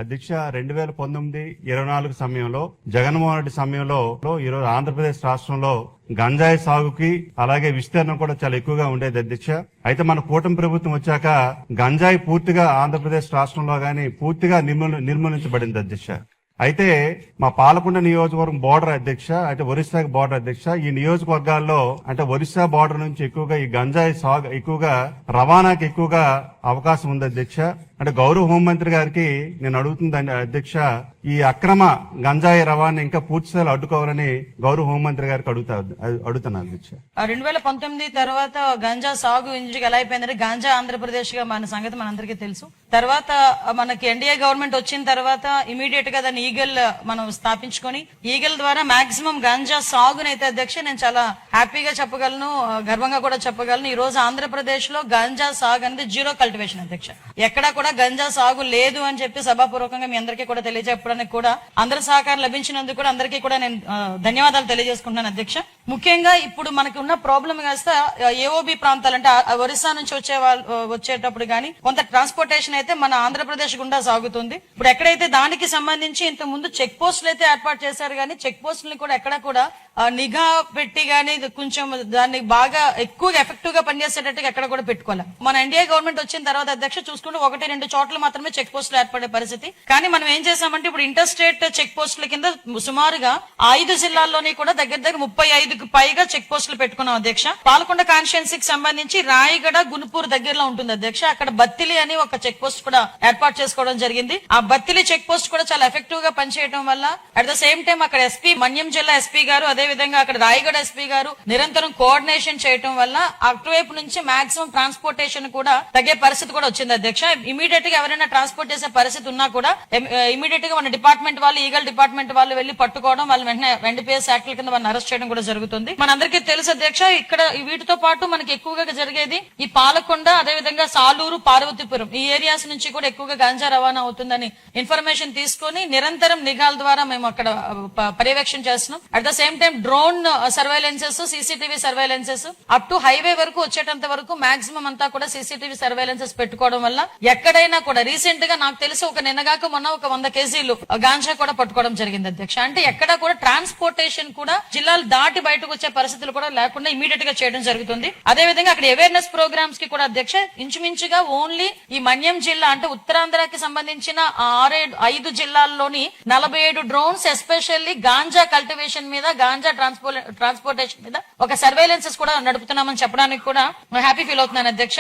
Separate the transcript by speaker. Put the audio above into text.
Speaker 1: అధ్యక్ష 2019-24 సమయంలో జగన్మోహన్ రెడ్డి సమయంలో ఈరోజు ఆంధ్రప్రదేశ్ రాష్ట్రంలో గంజాయి సాగుకి అలాగే విస్తీర్ణం కూడా చాలా ఎక్కువగా ఉండేది అధ్యక్ష. అయితే మన కూటమి ప్రభుత్వం వచ్చాక గంజాయి పూర్తిగా ఆంధ్రప్రదేశ్ రాష్ట్రంలో గానీ పూర్తిగా నిర్మూలించబడింది అధ్యక్ష. అయితే మా పాలకొండ నియోజకవర్గం బోర్డర్ అధ్యక్ష, అంటే ఒరిస్సా బోర్డర్ అధ్యక్ష, ఈ నియోజకవర్గాల్లో అంటే ఒరిస్సా బోర్డర్ నుంచి ఎక్కువగా ఈ గంజాయి సాగు ఎక్కువగా రవాణాకి ఎక్కువగా అవకాశం ఉంది అధ్యక్ష. అంటే గౌరవ హోంమంత్రి గారికి నేను అడుగుతుందండి అధ్యక్ష, ఈ అక్రమ గంజాయి రవాణా ఇంకా పూర్తిస్థాయిలో అడ్డుకోవాలని గౌరవ హోంమంత్రి గారికి అడుగుతున్నాను అధ్యక్ష.
Speaker 2: 2019 తర్వాత గంజా సాగు ఇంచుకు ఎలా అయిపోయిందంటే గంజా ఆంధ్రప్రదేశ్ గా మన సంగతి మనందరికీ తెలుసు. తర్వాత మనకి ఎన్డీఏ గవర్నమెంట్ వచ్చిన తర్వాత ఇమీడియట్ గా దాన్ని ఈగల్ మనం స్థాపించుకొని ఈగల్ ద్వారా మాక్సిమం గంజా సాగునైతే అధ్యక్ష నేను చాలా హ్యాపీగా చెప్పగలను, గర్వంగా కూడా చెప్పగలను. ఈ రోజు ఆంధ్రప్రదేశ్ లో గంజా సాగు అనేది జీరో కల్టివేషన్ అధ్యక్ష. ఎక్కడా కూడా గంజా సాగు లేదు అని చెప్పి సభాపూర్వకంగా మీ అందరికీ కూడా తెలియజెప్పడానికి కూడా అందరి సహకారం లభించినందుకు కూడా అందరికీ కూడా నేను ధన్యవాదాలు తెలియజేసుకుంటున్నాను అధ్యక్ష. ముఖ్యంగా ఇప్పుడు మనకి ఉన్న ప్రాబ్లం కాస్త ఏఓబి ప్రాంతాలు అంటే ఒరిస్సా నుంచి వచ్చేటప్పుడు గానీ కొంత ట్రాన్స్పోర్టేషన్ అయితే మన ఆంధ్రప్రదేశ్ గుండా సాగుతుంది. ఇప్పుడు ఎక్కడైతే దానికి సంబంధించి ఇంత ముందు చెక్ పోస్టులు అయితే ఏర్పాటు చేశారు కానీ చెక్ పోస్టులను కూడా ఎక్కడ కూడా నిఘా పెట్టి గానీ కొంచెం దాన్ని బాగా ఎక్కువగా ఎఫెక్టివ్ గా పనిచేసేటట్టుగా ఎక్కడ కూడా పెట్టుకోవాలి. మన ఎన్డీఏ గవర్నమెంట్ వచ్చిన తర్వాత అధ్యక్ష చూసుకుంటే 1-2 చోట్ల మాత్రమే చెక్ పోస్టులు ఏర్పడే పరిస్థితి. కానీ మనం ఏం చేసామంటే ఇప్పుడు ఇంటర్ స్టేట్ చెక్ పోస్టుల కింద సుమారుగా 5 జిల్లాల్లోని కూడా దగ్గర 35కు పైగా చెక్ పోస్టులు పెట్టుకున్నాం అధ్యక్ష. పాలకొండ కాన్స్టిట్యుయెన్సీకి సంబంధించి రాయగడ గునుపూర్ దగ్గరలో ఉంటుంది అధ్యక్ష. అక్కడ బత్తిలి అని ఒక చెక్ పోస్ట్ కూడా ఏర్పాటు చేసుకోవడం జరిగింది. ఆ బత్తిలి చెక్ పోస్ట్ కూడా చాలా ఎఫెక్టివ్ గా పనిచేయడం వల్ల అట్ ద సేమ్ టైం అక్కడ ఎస్పీ మన్యం జిల్లా ఎస్పీ గారు అదే విధంగా అక్కడ రాయగడ ఎస్పీ గారు నిరంతరం కోఆర్డినేషన్ చేయడం వల్ల అటువైపు నుంచి మాక్సిమం ట్రాన్స్పోర్టేషన్ కూడా తగ్గే పరిస్థితి కూడా వచ్చింది అధ్యక్ష. ఇమీడియట్ గా ఎవరైనా ట్రాన్స్పోర్ట్ చేసే పరిస్థితి ఉన్నా కూడా ఇమీడియట్ గా మన డిపార్ట్మెంట్ వాళ్ళు ఈగల్ డిపార్ట్మెంట్ వాళ్ళు వెళ్లి పట్టుకోవడం, వాళ్ళు వెంటనే ఎన్డీపీఎస్ యాక్ట్ల కింద వాళ్ళని అరెస్ట్ చేయడం కూడా జరుగుతుంది. మనందరికీ తెలుసు అధ్యక్ష, ఇక్కడ వీటితో పాటు మనకి ఎక్కువగా జరిగేది ఈ పాలకొండ అదే విధంగా సాలూరు పార్వతీపురం ఈ ఏరియాస్ నుంచి కూడా ఎక్కువగా గంజా రవాణా అవుతుందని ఇన్ఫర్మేషన్ తీసుకుని నిరంతరం నిఘాల ద్వారా మేము అక్కడ పర్యవేక్షణ చేస్తున్నాం. At the same time drone surveillances, CCTV surveillances up to highway వరకు వచ్చేటంత వరకు మాక్సిమం అంతా కూడా సీసీటీవీ సర్వైలెన్సెస్ పెట్టుకోవడం వల్ల ఎక్కడైనా కూడా రీసెంట్ గా నాకు తెలిసి ఒక నిన్నగాక మొన్న ఒక 100 కేజీలు గాంజా కూడా పట్టుకోవడం జరిగింది అధ్యక్ష. అంటే ఎక్కడ కూడా ట్రాన్స్పోర్టేషన్ కూడా జిల్లాలు దాటి బయటకు వచ్చే పరిస్థితులు కూడా లేకుండా ఇమీడియట్ గా చేయడం జరుగుతుంది. అదే విధంగా అక్కడ అవేర్నెస్ ప్రోగ్రామ్స్ కి కూడా అధ్యక్ష ఇంచుమించుగా ఓన్లీ ఈ మన్యం జిల్లా అంటే ఉత్తరాంధ్రకి సంబంధించిన 5 జిల్లాల్లోని 47 డ్రోన్స్ ఎస్పెషల్లీ గాంజా కల్టివేషన్ మీద గాంజా ట్రాన్స్పోర్టేషన్ మీద ఒక సర్వేలెన్సెస్ కూడా నడుపుతున్నామని చెప్పడానికి కూడా హ్యాపీ ఫీల్ అవుతున్నాను అధ్యక్ష.